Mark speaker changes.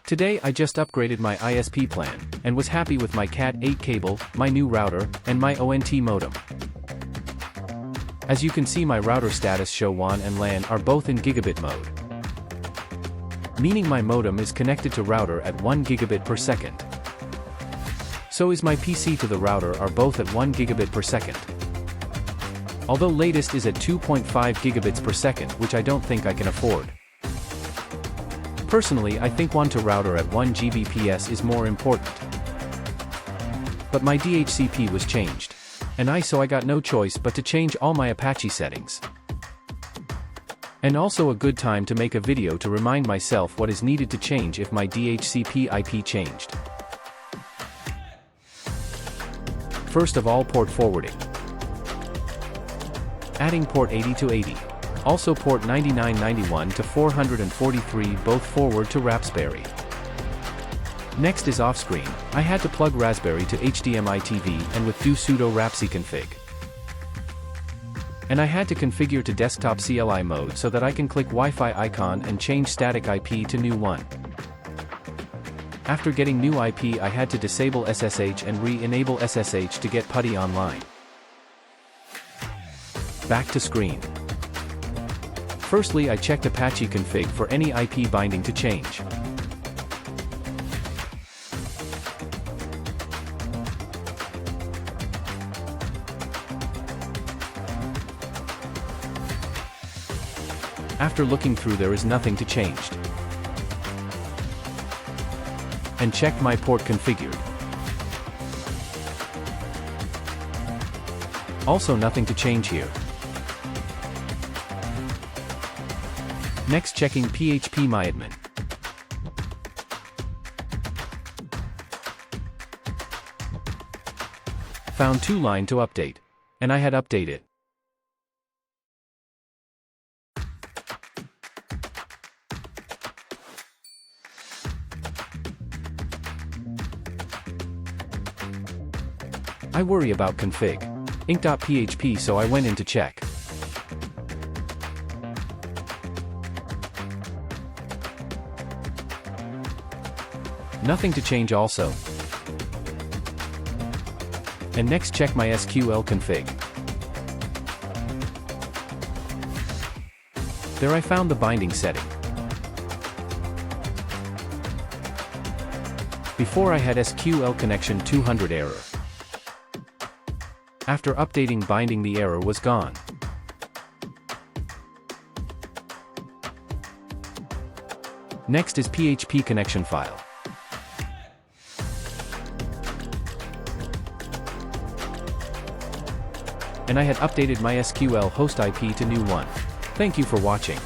Speaker 1: Today I just upgraded my ISP plan, and was happy with my Cat8 cable, my new router, and my ONT modem. As you can see, my router status show WAN and LAN are both in gigabit mode, meaning my modem is connected to router at 1 gigabit per second. So is my PC to the router are both at 1 gigabit per second. Although latest is at 2.5 gigabits per second, which I don't think I can afford. Personally, I think WAN to router at 1 Gbps is more important. But my DHCP was changed, and I got no choice but to change all my Apache settings. And also a good time to make a video to remind myself what is needed to change if my DHCP IP changed. First of all, port forwarding. Adding port 80 to 80. Also port 9991 to 443, both forward to Raspberry. Next is off-screen. I had to plug Raspberry to HDMI TV and with do sudo rapcconfig. And I had to configure to desktop CLI mode so that I can click Wi-Fi icon and change static IP to new one. After getting new IP, I had to disable SSH and re-enable SSH to get PuTTY online. Back to screen. Firstly, I checked Apache config for any IP binding to change. After looking through, there is nothing to change. And checked my port configured. Also nothing to change here. Next, checking phpMyAdmin. Found 2 line to update, and I had updated. I worry about config inc.php, so I went in to check. Nothing to change also. And next, check my SQL config. There I found the binding setting. Before I had SQL connection 200 error. After updating binding, the error was gone. Next is PHP connection file. And I had updated my SQL host IP to new one. Thank you for watching.